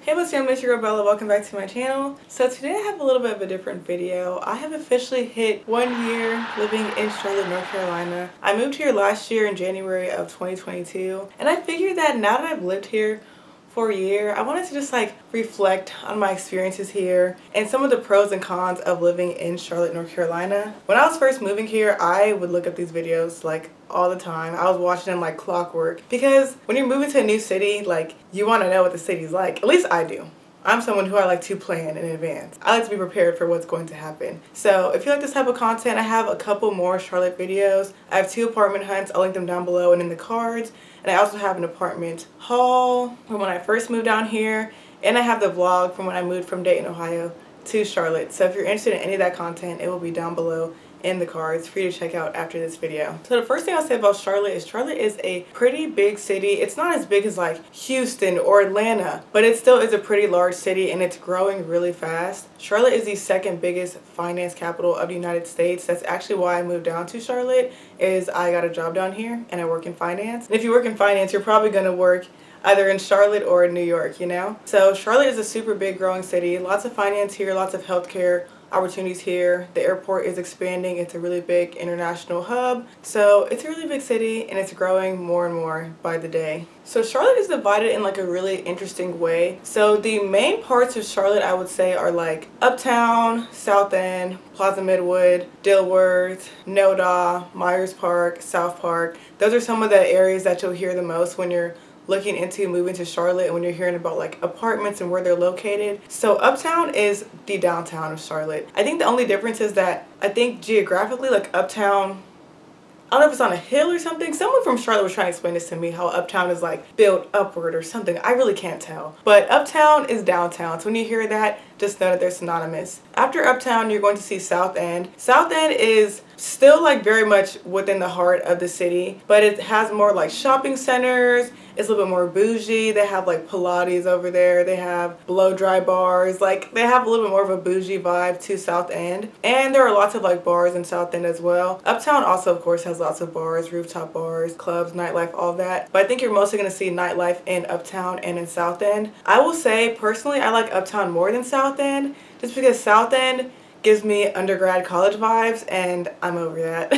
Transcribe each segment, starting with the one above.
Hey, what's up, Miss Girl Bella? Welcome back to my channel. So today I have a little bit of a different video. I have officially hit 1 year living in Charlotte, North Carolina. I moved here last year in January of 2022, and I figured that now that I've lived here for a year, I wanted to just reflect on my experiences here and some of the pros and cons of living in Charlotte, North Carolina. When I was first moving here, I would look up these videos all the time. I was watching them like clockwork because when you're moving to a new city, you want to know what the city's like. At least I do. I'm someone who I like to plan in advance. I like to be prepared for what's going to happen. So if you like this type of content, I have a couple more Charlotte videos. I have 2 apartment hunts. I'll link them down below and in the cards. And I also have an apartment haul from when I first moved down here. And I have the vlog from when I moved from Dayton, Ohio to Charlotte. So if you're interested in any of that content, it will be down below in the cards for you to check out after this video. So the first thing I'll say about Charlotte is a pretty big city. It's not as big as Houston or Atlanta, but it still is a pretty large city and it's growing really fast. Charlotte is the second biggest finance capital of the United States. That's actually why I moved down to Charlotte, is I got a job down here and I work in finance. And if you work in finance, you're probably gonna work either in Charlotte or in New York, you know? So Charlotte is a super big growing city. Lots of finance here, lots of healthcare opportunities here. The airport is expanding. It's a really big international hub. So it's a really big city and it's growing more and more by the day. So Charlotte is divided in a really interesting way. So the main parts of Charlotte, I would say, are Uptown, Southend, Plaza Midwood, Dilworth, Noda, Myers Park, South Park. Those are some of the areas that you'll hear the most when you're looking into moving to Charlotte and when you're hearing about apartments and where they're located. So Uptown is the downtown of Charlotte. I think the only difference is that I think geographically Uptown, I don't know if it's on a hill or something. Someone from Charlotte was trying to explain this to me, how Uptown is built upward or something. I really can't tell. But Uptown is downtown. So when you hear that, just know that they're synonymous. After Uptown, you're going to see South End. South End is still very much within the heart of the city, but it has more shopping centers. It's a little bit more bougie. They have Pilates over there. They have blow dry bars. They have a little bit more of a bougie vibe to South End. And there are lots of bars in South End as well. Uptown also, of course, has lots of bars, rooftop bars, clubs, nightlife, all that. But I think you're mostly going to see nightlife in Uptown and in South End. I will say, personally, I like Uptown more than South End, just because South End gives me undergrad college vibes, and I'm over that.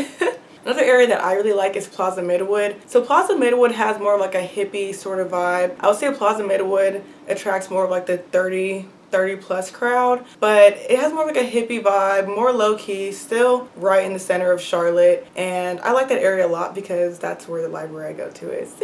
Another area that I really like is Plaza Midwood. So Plaza Midwood has more of a hippie sort of vibe. I would say Plaza Midwood attracts more of the 30 plus crowd, but it has more of a hippie vibe, more low-key, still right in the center of Charlotte, and I like that area a lot because that's where the library I go to is.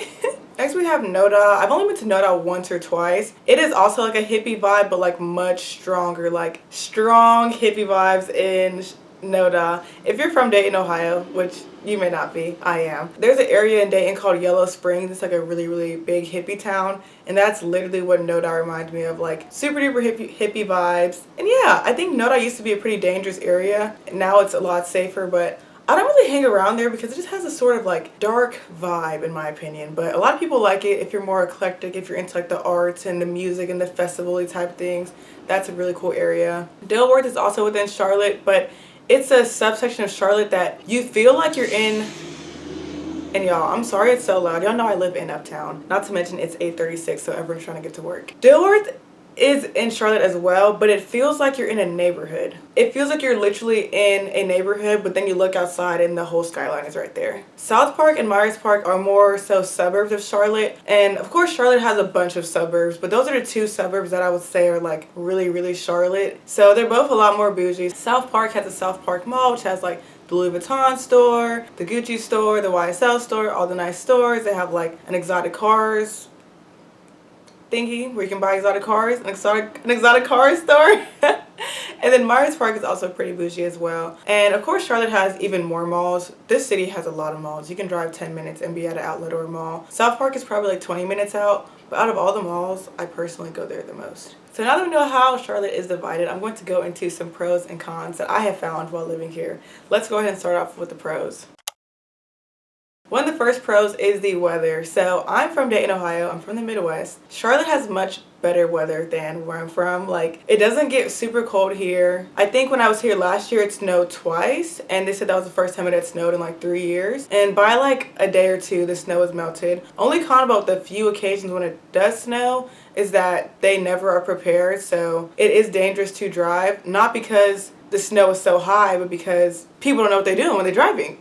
Next we have Noda. I've only been to Noda once or twice. It is also a hippie vibe, but much stronger, strong hippie vibes in Noda. If you're from Dayton, Ohio, which you may not be, I am. There's an area in Dayton called Yellow Springs. It's a really, really big hippie town, and that's literally what Noda reminds me of, super duper hippie vibes. And yeah, I think Noda used to be a pretty dangerous area. Now it's a lot safer, but I don't really hang around there because it just has a sort of dark vibe in my opinion. But a lot of people like it if you're more eclectic, if you're into the arts and the music and the festival-y type things. That's a really cool area. Dilworth is also within Charlotte, but it's a subsection of Charlotte that you feel like you're in. And y'all, I'm sorry it's so loud. Y'all know I live in Uptown. Not to mention it's 8:36, so everyone's trying to get to work. Dilworth is in Charlotte as well, but it feels like you're in a neighborhood. It feels like you're literally in a neighborhood, but then you look outside and the whole skyline is right there. South Park and Myers Park are more so suburbs of Charlotte, and of course Charlotte has a bunch of suburbs, but those are the 2 suburbs that I would say are really, really Charlotte. So they're both a lot more bougie. South Park has a South Park Mall, which has the Louis Vuitton store, the Gucci store, the YSL store, all the nice stores. They have an exotic cars thingy where you can buy exotic cars, an exotic car store. And then Myers Park is also pretty bougie as well. And of course Charlotte has even more malls. This city has a lot of malls. You can drive 10 minutes and be at an outlet or a mall. South Park is probably 20 minutes out, but out of all the malls, I personally go there the most. So now that we know how Charlotte is divided, I'm going to go into some pros and cons that I have found while living here. Let's go ahead and start off with the pros. One of the first pros is the weather. So I'm from Dayton, Ohio. I'm from the Midwest. Charlotte has much better weather than where I'm from. Like, it doesn't get super cold here. I think when I was here last year, it snowed twice, and they said that was the first time it had snowed in like 3 years. And by like a day or two, the snow is melted. Only con about the few occasions when it does snow is that they never are prepared, so it is dangerous to drive, not because the snow is so high, but because people don't know what they're doing when they're driving.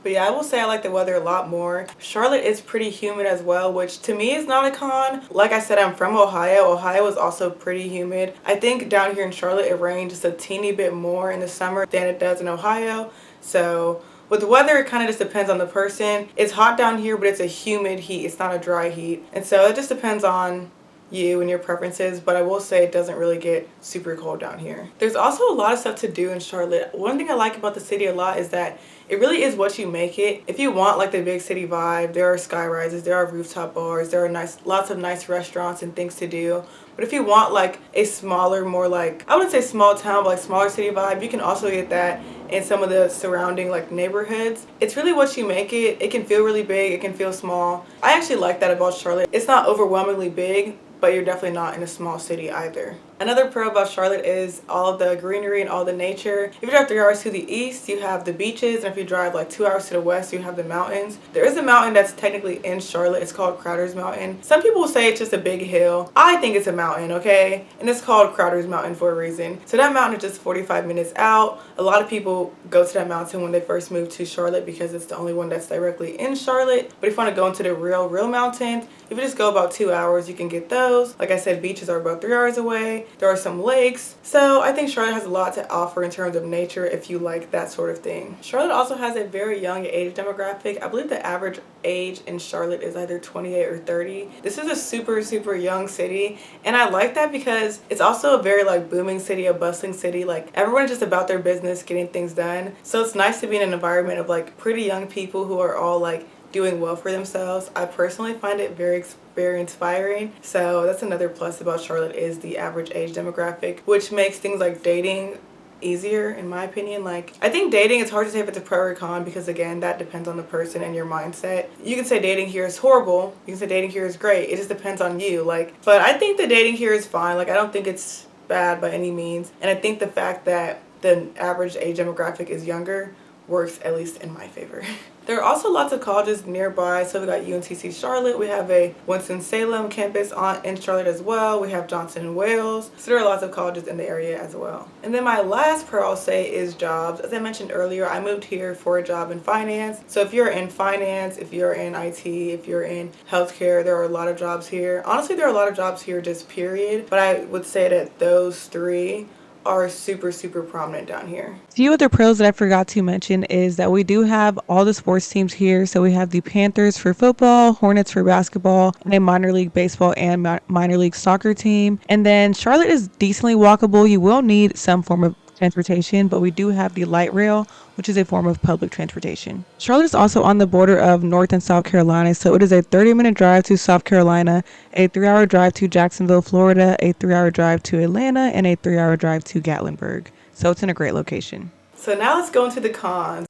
But yeah, I will say I like the weather a lot more. Charlotte is pretty humid as well, which to me is not a con. Like I said, I'm from Ohio. Ohio is also pretty humid. I think down here in Charlotte it rains just a teeny bit more in the summer than it does in Ohio. So with the weather, it kind of just depends on the person. It's hot down here, but it's a humid heat. It's not a dry heat. And so it just depends on you and your preferences, but I will say it doesn't really get super cold down here. There's also a lot of stuff to do in Charlotte. One thing I like about the city a lot is that it really is what you make it. If you want like the big city vibe, there are sky rises, there are rooftop bars, there are lots of nice restaurants and things to do. But if you want like a smaller, more like, I wouldn't say small town, but like smaller city vibe, you can also get that in some of the surrounding like neighborhoods. It's really what you make it. It can feel really big, it can feel small. I actually like that about Charlotte. It's not overwhelmingly big, but you're definitely not in a small city either. Another pro about Charlotte is all of the greenery and all the nature. If you drive 3 hours to the east, you have the beaches, and if you drive like 2 hours to the west, you have the mountains. There is a mountain that's technically in Charlotte. It's called Crowder's Mountain. Some people say it's just a big hill. I think it's a mountain, okay? And it's called Crowder's Mountain for a reason. So that mountain is just 45 minutes out. A lot of people go to that mountain when they first move to Charlotte because it's the only one that's directly in Charlotte. But if you want to go into the real mountains, if you just go about 2 hours, you can get those. Like I said, beaches are about 3 hours away. There are some lakes. So I think Charlotte has a lot to offer in terms of nature if you like that sort of thing. Charlotte also has a very young age demographic. I believe the average age in Charlotte is either 28 or 30. This is a super young city, and I like that because it's also a very like booming city, a bustling city. Like everyone's just about their business, getting things done. So it's nice to be in an environment of like pretty young people who are all like doing well for themselves. I personally find it very inspiring. So that's another plus about Charlotte, is the average age demographic, which makes things like dating easier in my opinion. Like, I think dating, it's hard to say if it's a pro or con because again, that depends on the person and your mindset. You can say dating here is horrible, you can say dating here is great. It just depends on you. Like, but I think the dating here is fine. Like, I don't think it's bad by any means, and I think the fact that the average age demographic is younger works at least in my favor. There are also lots of colleges nearby. So we got UNCC Charlotte. We have a Winston-Salem campus in Charlotte as well. We have Johnson & Wales. So there are lots of colleges in the area as well. And then my last pro I'll say is jobs. As I mentioned earlier, I moved here for a job in finance. So if you're in finance, if you're in IT, if you're in healthcare, there are a lot of jobs here. Honestly, there are a lot of jobs here just period. But I would say that those three are super prominent down here. A few other pros that I forgot to mention is that we do have all the sports teams here. So we have the Panthers for football, Hornets for basketball, and a minor league baseball and minor league soccer team. And then Charlotte is decently walkable. You will need some form of transportation, but we do have the light rail, which is a form of public transportation. Charlotte is also on the border of North and South Carolina, so it is a 30-minute drive to South Carolina, a 3-hour drive to Jacksonville, Florida, a 3-hour drive to Atlanta, and a 3-hour drive to Gatlinburg. So it's in a great location. So now let's go into the cons.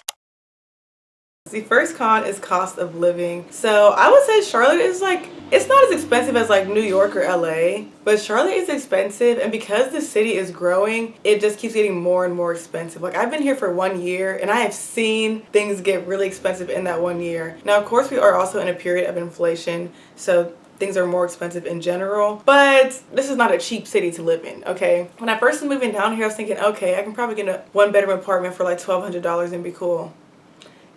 The first con is cost of living. So I would say Charlotte is like, it's not as expensive as like New York or LA, but Charlotte is expensive, and because the city is growing, it just keeps getting more and more expensive. Like, I've been here for 1 year and I have seen things get really expensive in that 1 year. Now, of course, we are also in a period of inflation, so things are more expensive in general, but this is not a cheap city to live in, okay? When I first was moving down here, I was thinking, okay, I can probably get a 1-bedroom apartment for like $1,200 and be cool.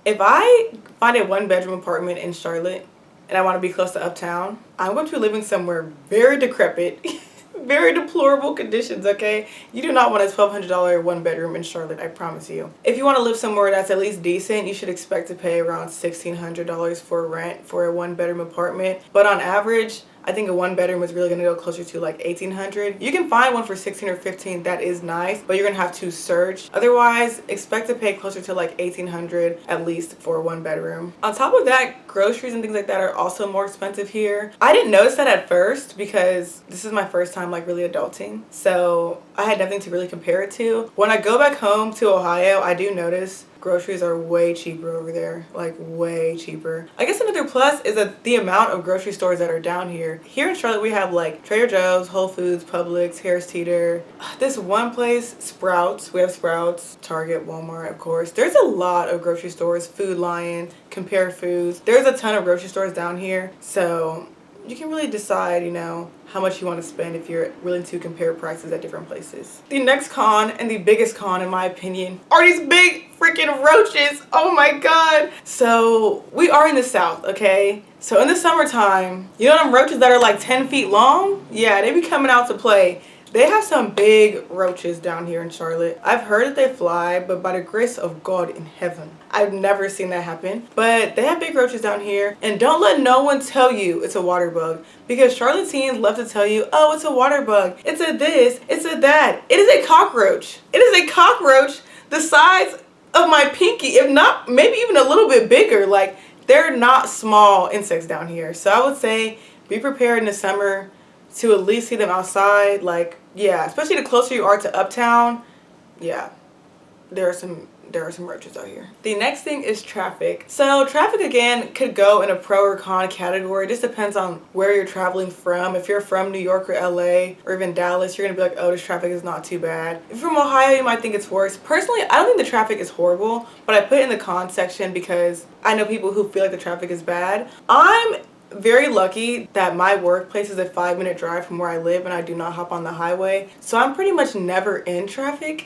If I find a 1-bedroom apartment in Charlotte and I want to be close to uptown, I'm going to be living somewhere very decrepit, very deplorable conditions, okay? You do not want a $1,200 1-bedroom in Charlotte, I promise you. If you want to live somewhere that's at least decent, you should expect to pay around $1,600 for rent for a 1-bedroom apartment. But on average, I think a 1-bedroom is really going to go closer to like $1,800. You can find one for $16 or $15. That is nice, but you're going to have to search. Otherwise, expect to pay closer to like $1,800 at least for a 1-bedroom. On top of that, groceries and things like that are also more expensive here. I didn't notice that at first because this is my first time like really adulting, so I had nothing to really compare it to. When I go back home to Ohio, I do notice groceries are way cheaper over there, like way cheaper. I guess another plus is that the amount of grocery stores that are down here. Here in Charlotte, we have like Trader Joe's, Whole Foods, Publix, Harris Teeter. This one place, Sprouts. We have Sprouts, Target, Walmart, of course. There's a lot of grocery stores, Food Lion, Compare Foods. There's a ton of grocery stores down here, so you can really decide, you know, how much you want to spend if you're willing to compare prices at different places. The next con, and the biggest con in my opinion, are these big freaking roaches. Oh my god. So we are in the South, okay? So in the summertime, you know them roaches that are like 10 feet long? Yeah, they be coming out to play. They have some big roaches down here in Charlotte. I've heard that they fly, but by the grace of God in heaven, I've never seen that happen. But they have big roaches down here. And don't let no one tell you it's a water bug. Because Charlotte teens love to tell you, oh, it's a water bug. It's a this, it's a that. It is a cockroach. It is a cockroach the size of my pinky, if not, maybe even a little bit bigger. Like, they're not small insects down here. So I would say be prepared in the summer to at least see them outside. Like, yeah, especially the closer you are to uptown, yeah, there are some roaches out here. The next thing is traffic. So traffic again could go in a pro or con category. It just depends on where you're traveling from. If you're from New York or LA or even Dallas, you're gonna be like, oh, this traffic is not too bad. If you're from Ohio, you might think it's worse. Personally, I don't think the traffic is horrible, but I put it in the con section because I know people who feel like the traffic is bad. I'm very lucky that my workplace is a 5-minute drive from where I live and I do not hop on the highway. So I'm pretty much never in traffic.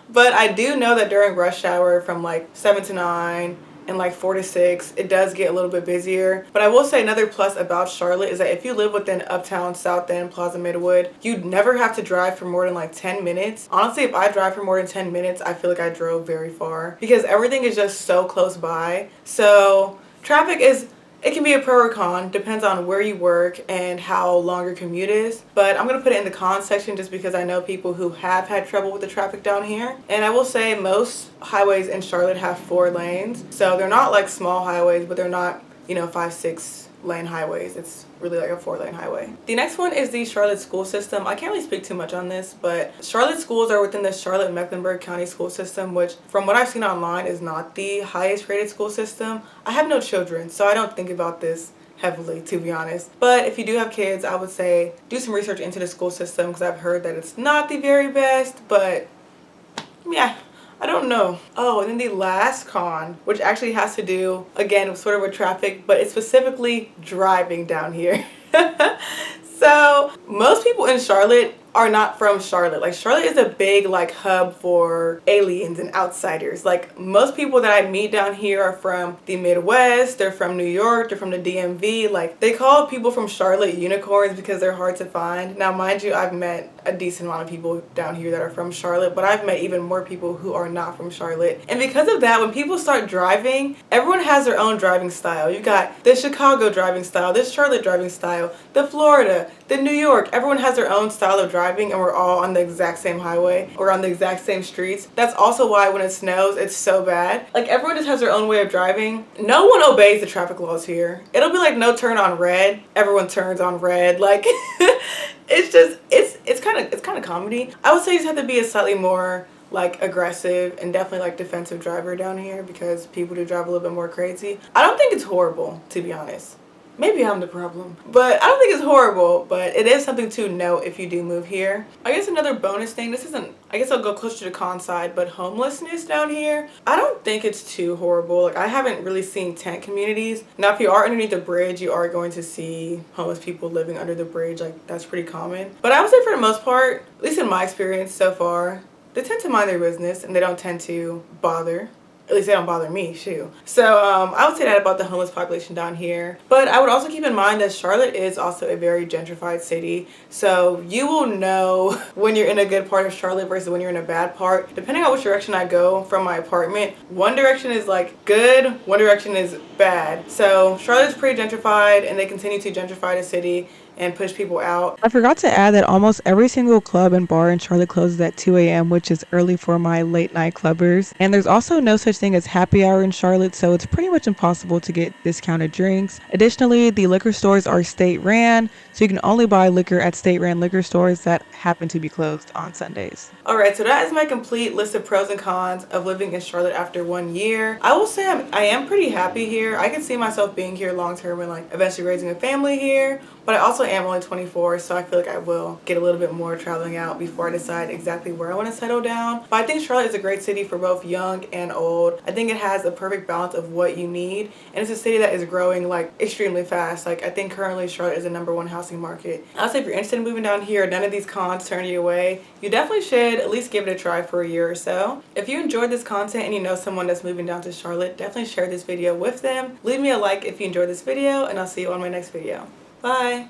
But I do know that during rush hour from like 7 to 9 and like 4 to 6, it does get a little bit busier. But I will say another plus about Charlotte is that if you live within Uptown, Southend, Plaza Midwood, you never have to drive for more than like 10 minutes. Honestly, if I drive for more than 10 minutes, I feel like I drove very far because everything is just so close by. So traffic is, it can be a pro or con, depends on where you work and how long your commute is. But I'm going to put it in the con section just because I know people who have had trouble with the traffic down here. And I will say most highways in Charlotte have 4 lanes. So they're not like small highways, but they're not, you know, 5-6 lane highways. It's really like a 4-lane highway. The next one is the Charlotte school system. I can't really speak too much on this, but Charlotte schools are within the Charlotte-Mecklenburg County school system, which from what I've seen online is not the highest rated school system. I have no children, so I don't think about this heavily, to be honest. But if you do have kids, I would say do some research into the school system because I've heard that it's not the very best, but yeah, I don't know. Oh, and then the last con, which actually has to do, again, sort of with traffic, but it's specifically driving down here. So most people in Charlotte are not from Charlotte. Like, Charlotte is a big like hub for aliens and outsiders. Like, most people that I meet down here are from the Midwest, they're from New York, they're from the DMV. Like, they call people from Charlotte unicorns because they're hard to find. Now, mind you, I've met a decent amount of people down here that are from Charlotte, but I've met even more people who are not from Charlotte. And because of that, when people start driving, everyone has their own driving style. You got the Chicago driving style, the Charlotte driving style, the Florida, the New York. Everyone has their own style of driving, and we're all on the exact same highway or on the exact same streets. That's also why when it snows, it's so bad. Like, everyone just has their own way of driving. No one obeys the traffic laws here. It'll be like no turn on red. Everyone turns on red. Like, it's just, it's kind of comedy. I would say you just have to be a slightly more like aggressive and definitely like defensive driver down here because people do drive a little bit more crazy. I don't think it's horrible, to be honest. Maybe I'm the problem, but I don't think it's horrible, but it is something to note if you do move here. I guess another bonus thing, this isn't, I guess I'll go closer to the con side, but homelessness down here, I don't think it's too horrible. Like, I haven't really seen tent communities. Now, if you are underneath the bridge, you are going to see homeless people living under the bridge. Like, that's pretty common. But I would say for the most part, at least in my experience so far, they tend to mind their business and they don't tend to bother. At least they don't bother me, shoot. So I would say that about the homeless population down here. But I would also keep in mind that Charlotte is also a very gentrified city. So you will know when you're in a good part of Charlotte versus when you're in a bad part. Depending on which direction I go from my apartment, one direction is like good, one direction is bad. So Charlotte's pretty gentrified and they continue to gentrify the city. and push people out. I forgot to add that almost every single club and bar in Charlotte closes at 2 a.m., which is early for my late night clubbers. And there's also no such thing as happy hour in Charlotte, so it's pretty much impossible to get discounted drinks. Additionally, the liquor stores are state ran, so you can only buy liquor at state ran liquor stores that happen to be closed on Sundays. Alright, so that is my complete list of pros and cons of living in Charlotte after 1 year. I will say I am pretty happy here. I can see myself being here long term and like eventually raising a family here. But I also am only 24, so I feel like I will get a little bit more traveling out before I decide exactly where I want to settle down. But I think Charlotte is a great city for both young and old. I think it has a perfect balance of what you need, and it's a city that is growing like extremely fast. Like I think currently Charlotte is the #1 housing market. I'll say if you're interested in moving down here, none of these cons turn you away. You definitely should at least give it a try for a year or so. If you enjoyed this content and you know someone that's moving down to Charlotte, definitely share this video with them. Leave me a like if you enjoyed this video, and I'll see you on my next video. Bye!